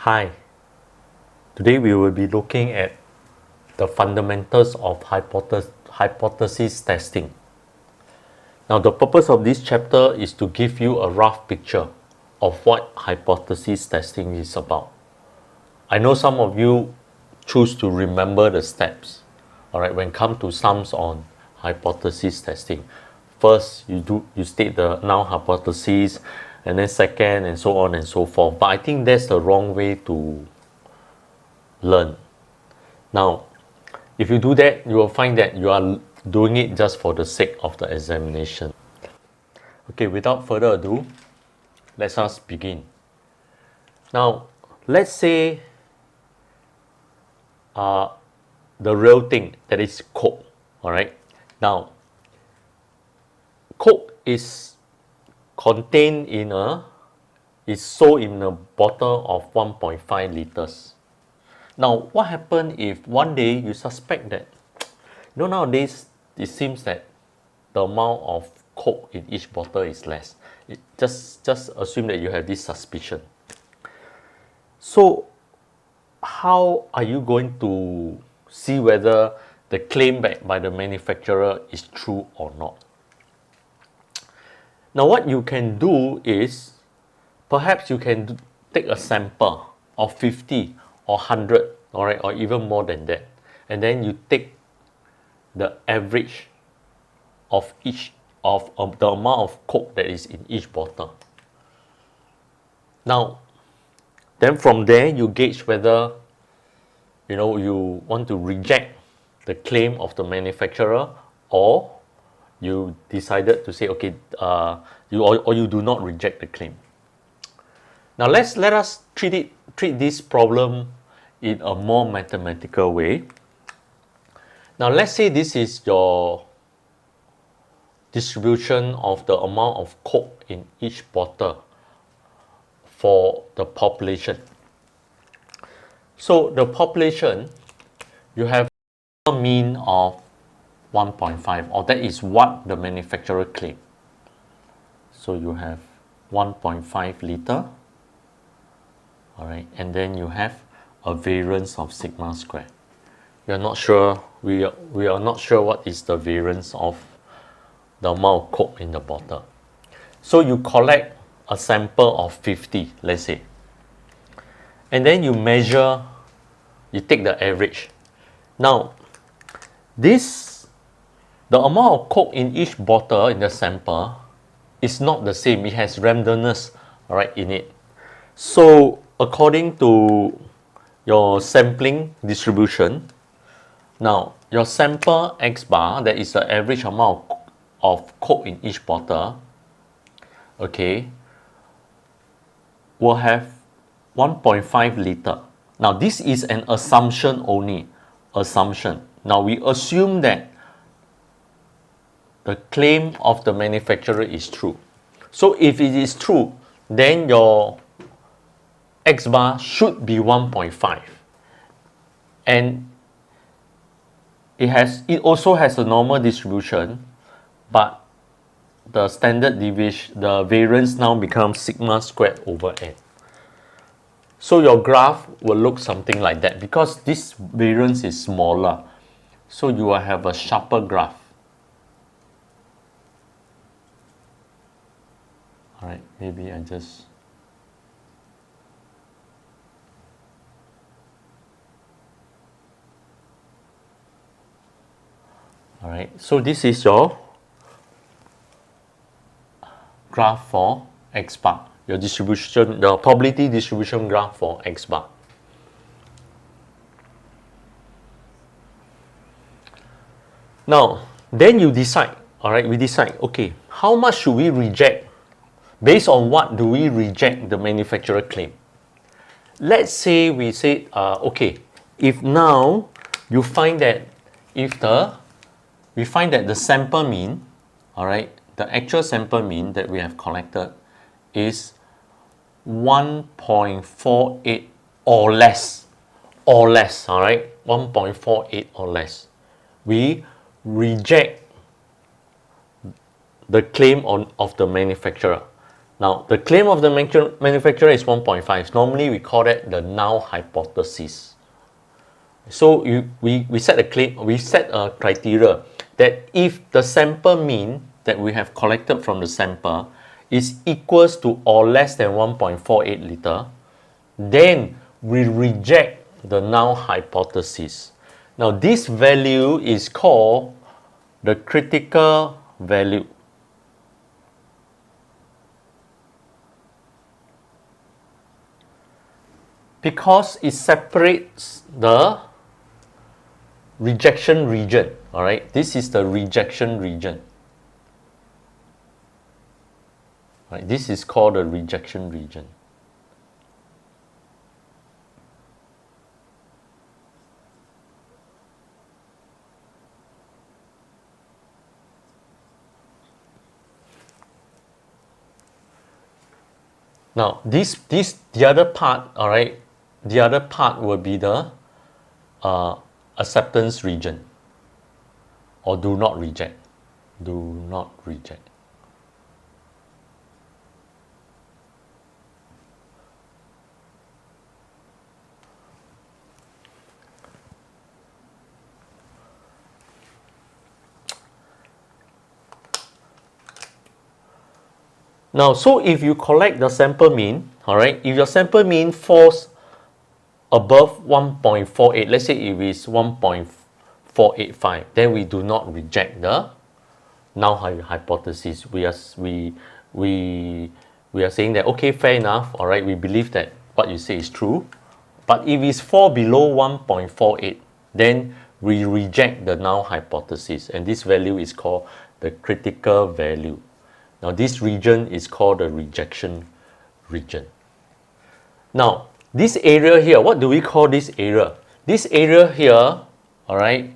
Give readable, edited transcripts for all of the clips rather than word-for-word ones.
Hi, today we will be looking at the fundamentals of hypothesis testing. Now, the purpose of this chapter is to give you a rough picture of what hypothesis testing is about. I know some of you choose to remember the steps. All right, when it comes to sums on hypothesis testing, first you state the null hypothesis, and then second, and so on and so forth. But I think that's the wrong way to learn. Now, if you do that, you will find that you are doing it just for the sake of the examination. Okay, without further ado, let us begin. Now, let's say the real thing, that is Coke. All right. Now, Coke is contained is sold in a bottle of 1.5 liters. Now, what happens if one day you suspect that, nowadays it seems that the amount of Coke in each bottle is less. Just assume that you have this suspicion. So, how are you going to see whether the claim by the manufacturer is true or not? Now, what you can do is, perhaps you can take a sample of 50 or 100, all right, or even more than that, and then you take the average of each of the amount of Coke that is in each bottle. Now, then from there you gauge whether you want to reject the claim of the manufacturer, or you decided to say, okay, you do not reject the claim. Now let us treat this problem in a more mathematical way. Now let's say this is your distribution of the amount of Coke in each bottle for the population. So the population, you have a mean of 1.5, or that is what the manufacturer claimed. So you have 1.5 liter, all right, and then you have a variance of sigma square. We are not sure. We are not sure what is the variance of the amount of Coke in the bottle. So you collect a sample of 50, let's say, and then you measure. You take the average. Now, the amount of Coke in each bottle in the sample is not the same. It has randomness, all right, in it. So according to your sampling distribution, now your sample X bar, that is the average amount of Coke in each bottle, okay, will have 1.5 liter. Now this is an assumption only, assumption. Now we assume that the claim of the manufacturer is true. So if it is true, then your X bar should be 1.5, and it also has a normal distribution, but the standard deviation, the variance now becomes sigma squared over n. So your graph will look something like that, because this variance is smaller. So you will have a sharper graph. All right, maybe I just... All right, so this is your graph for X bar, your distribution, the probability distribution graph for X bar. Now, then you decide, all right, we decide, okay, how much should we reject? Based on what do we reject the manufacturer claim? Let's say we say, okay, if now you find that we find that the sample mean, all right, the actual sample mean that we have collected is 1.48 or less, all right, 1.48 or less. We reject the claim of the manufacturer. Now, the claim of the manufacturer is 1.5. Normally, we call that the null hypothesis. So we set a claim, we set a criteria that if the sample mean that we have collected from the sample is equals to or less than 1.48 liter, then we reject the null hypothesis. Now, this value is called the critical value. Because it separates the rejection region. All right, this is the rejection region. All right, this is called the rejection region. Now, the other part, all right, the other part will be the acceptance region, or do not reject. Do not reject. Now, so if you collect the sample mean, all right, if your sample mean falls above 1.48, let's say if it's 1.485, then we do not reject the null hypothesis. We are saying that, okay, fair enough, all right, we believe that what you say is true. But if it's fall below 1.48, then we reject the null hypothesis, and this value is called the critical value. Now, this region is called the rejection region. Now, this area here, what do we call this area? This area here, all right,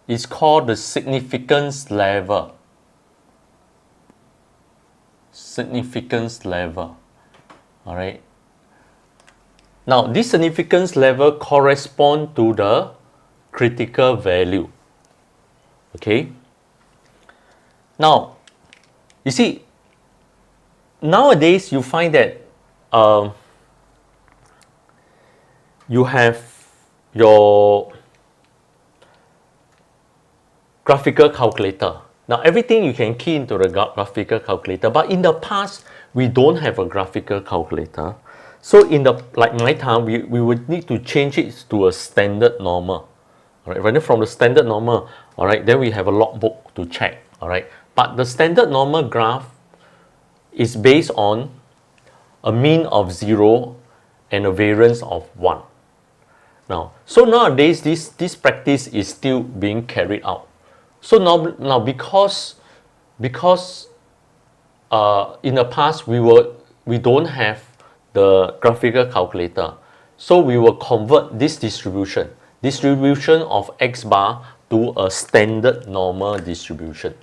is called the significance level. Significance level, all right. Now, this significance level corresponds to the critical value, okay. Now, you see, nowadays you find that you have your graphical calculator. Now, everything you can key into the graphical calculator, but in the past we don't have a graphical calculator. So in the, like my time, we would need to change it to a standard normal. All right, running from the standard normal, all right, then we have a logbook to check. All right, but the standard normal graph is based on a mean of 0 and a variance of 1. Now, so nowadays this practice is still being carried out. So now because in the past we don't have the graphical calculator, so we will convert this distribution of x bar to a standard normal distribution.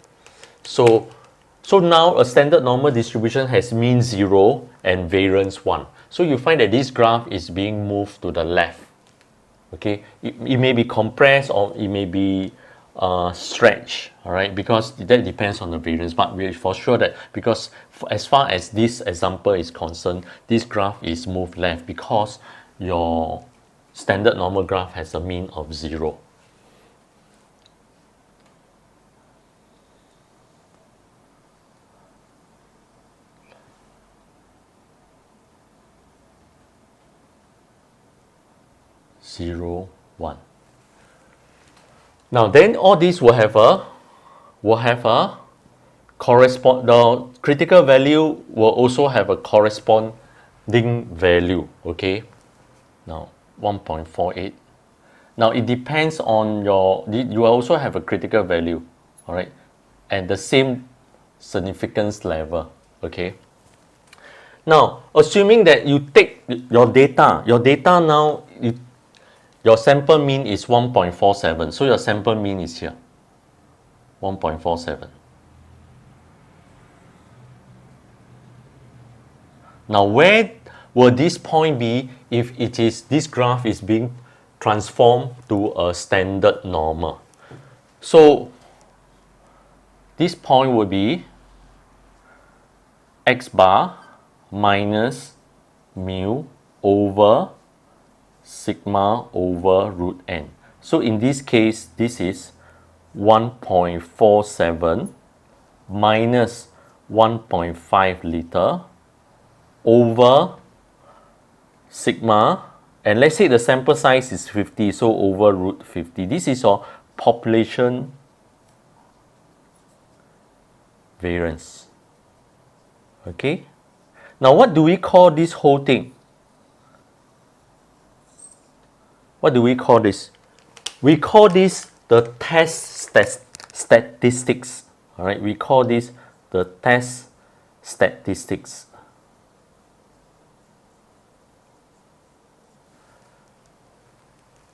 So now a standard normal distribution has mean 0 and variance 1. So you find that this graph is being moved to the left. Okay, it may be compressed or it may be stretched, all right, because that depends on the variance. But we're for sure that because as far as this example is concerned, this graph is moved left because your standard normal graph has a mean of 0. Zero, 1. Now then all these will have a correspond, the critical value will also have a corresponding value, okay. Now 1.48. Now it depends on you also have a critical value, all right, and the same significance level, okay. Now assuming that you take your data now, your sample mean is 1.47, so your sample mean is here, 1.47. Now, where will this point be if this graph is being transformed to a standard normal? So, this point will be x bar minus mu over sigma over root n. So in this case, this is 1.47 minus 1.5 liter over sigma, and let's say the sample size is 50, so over root 50. This is your population variance. Okay, now what do we call this whole thing? What do we call this? We call this the test statistics. All right, we call this the test statistics.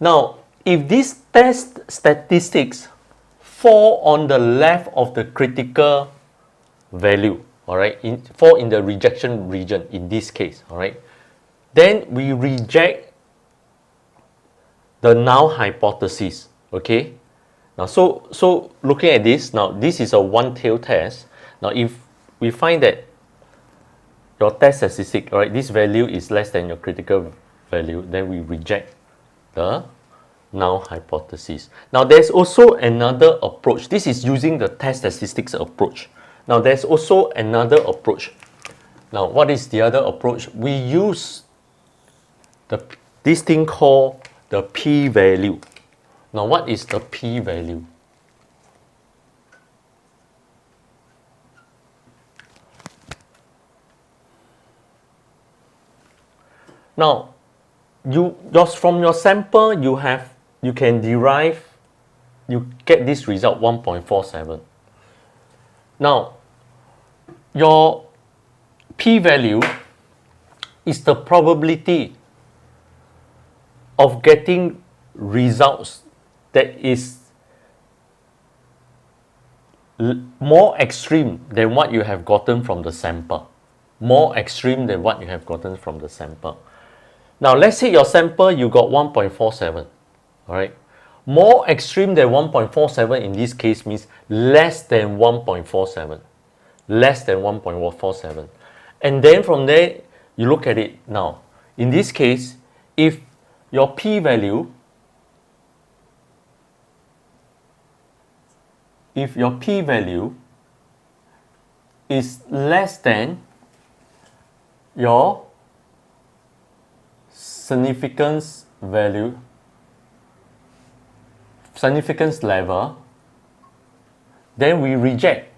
Now, if these test statistics fall on the left of the critical value, all right, fall in the rejection region in this case, all right, then we reject the null hypothesis. Okay, now so looking at this, now this is a one-tailed test. Now if we find that your test statistic, all right, this value is less than your critical value, then we reject the null hypothesis. Now there's also another approach. This is using the test statistics approach. Now there's also another approach. Now what is the other approach? We use this thing called the p-value. Now what is the p-value? Now from your sample you can derive, you get this result 1.47. Now your p-value is the probability of getting results that is more extreme than what you have gotten from the sample. More extreme than what you have gotten from the sample. Now let's say your sample you got 1.47. All right. More extreme than 1.47 in this case means less than 1.47. Less than 1.47. And then from there you look at it now. In this case, if your p-value is less than your significance level, then we reject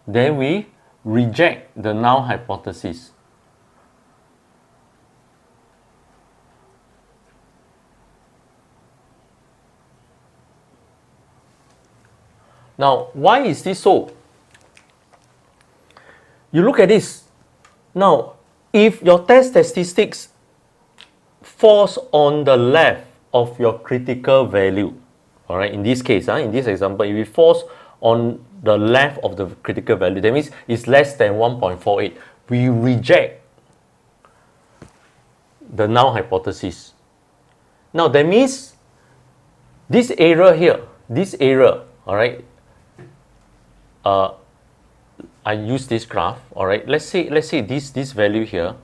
the null hypothesis. Now, why is this so? You look at this. Now, if your test statistics falls on the left of your critical value, all right, in this case, in this example, if it falls on the left of the critical value, that means it's less than 1.48. We reject the null hypothesis. Now, that means this area here, all right, I use this graph, all right. Let's say this value here,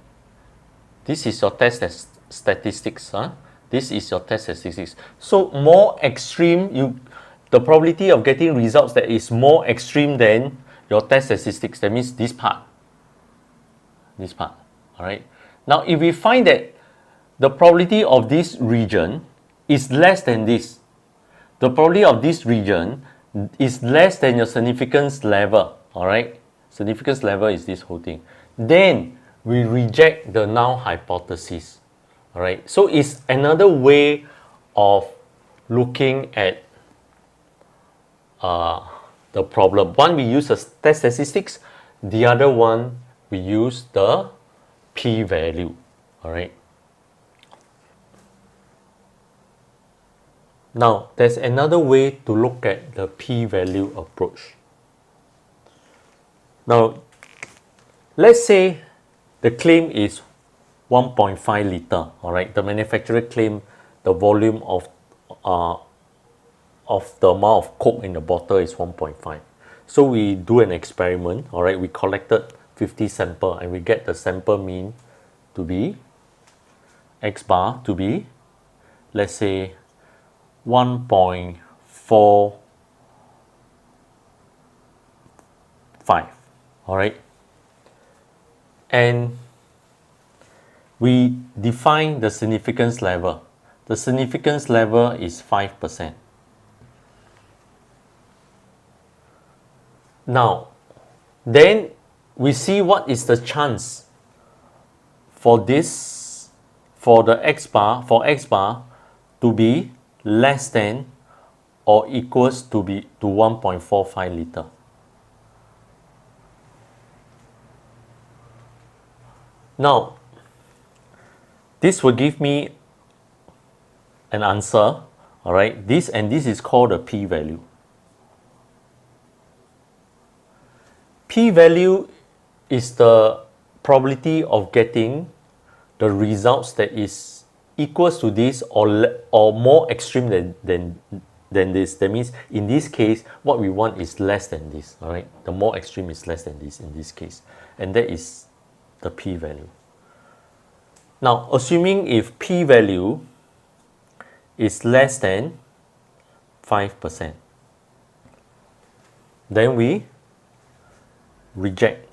this is your test statistics. This is your test statistics. So more extreme, the probability of getting results that is more extreme than your test statistics. That means this part. All right. Now, if we find that the probability of this region is less than this, the probability of this region is less than your significance level, all right? Significance level is this whole thing. Then we reject the null hypothesis, all right? So it's another way of looking at the problem. One, we use the test statistics. The other one, we use the p-value, all right? Now, there's another way to look at the p-value approach. Now, let's say the claim is 1.5 liter, all right? The manufacturer claim the volume of the amount of Coke in the bottle is 1.5. So we do an experiment, all right? We collected 50 sample, and we get the sample mean to be x bar to be, let's say, 1.45. All right, and we define the significance level. The significance level is 5%. Now, then we see what is the chance for this, for the x bar to be less than or equals to 1.45 liter. Now, this will give me an answer, all right? This is called the p-value. P-value is the probability of getting the results that is equals to this or more extreme than this. That means in this case, what we want is less than this, all right? The more extreme is less than this in this case, and that is the p-value. Now, assuming if p-value is less than 5%, then we reject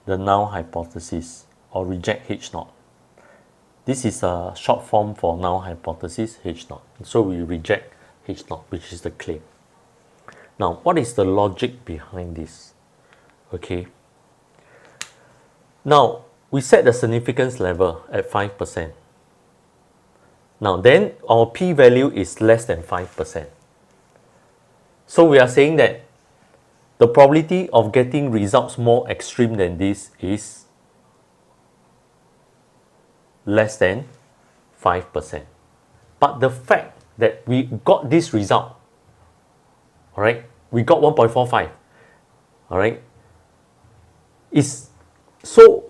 the null hypothesis or reject h.o.t. This is a short form for null hypothesis, h.o.t. So we reject h.o.t, which is the claim. Now, what is the logic behind this? Okay. Now, we set the significance level at 5%. Now, then our p-value is less than 5%. So we are saying that the probability of getting results more extreme than this is less than 5%. But the fact that we got this result, all right, we got 1.45, all right, is so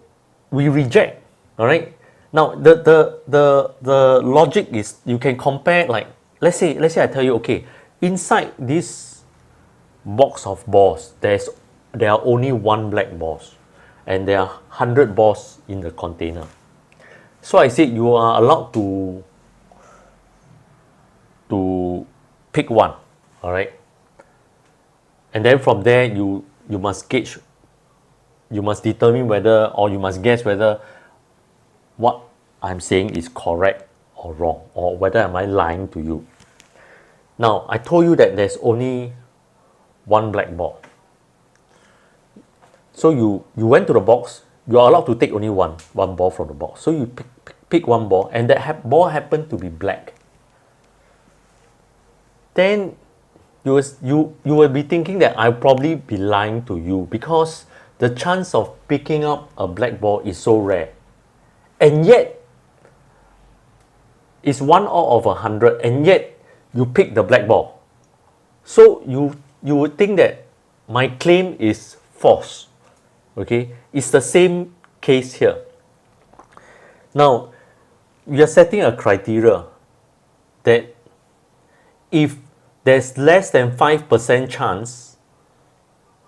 we reject, all right. Now the logic is you can compare, like let's say I tell you, okay, inside this box of balls there are only one black balls and there are 100 balls in the container. So I said you are allowed to pick one, all right, and then from there you must gauge, you must determine whether, or you must guess whether what I'm saying is correct or wrong, or whether am I lying to you. Now, I told you that there's only one black ball. So you went to the box, you are allowed to take only one ball from the box. So you pick one ball, and that ball happened to be black. Then you will be thinking that I'll probably be lying to you because the chance of picking up a black ball is so rare. And yet, it's 1 out of 100, and yet you pick the black ball. So you would think that my claim is false. Okay, it's the same case here. Now, we are setting a criteria that if there's less than 5% chance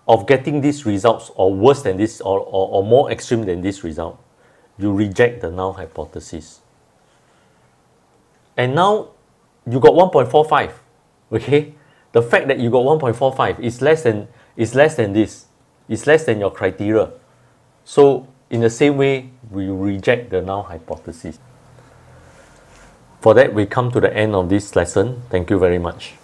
of getting these results, or worse than this, or more extreme than this result, you reject the null hypothesis. And now you got 1.45. Okay, the fact that you got 1.45 is less than this, is less than your criteria. So in the same way, we reject the null hypothesis. For that, we come to the end of this lesson. Thank you very much.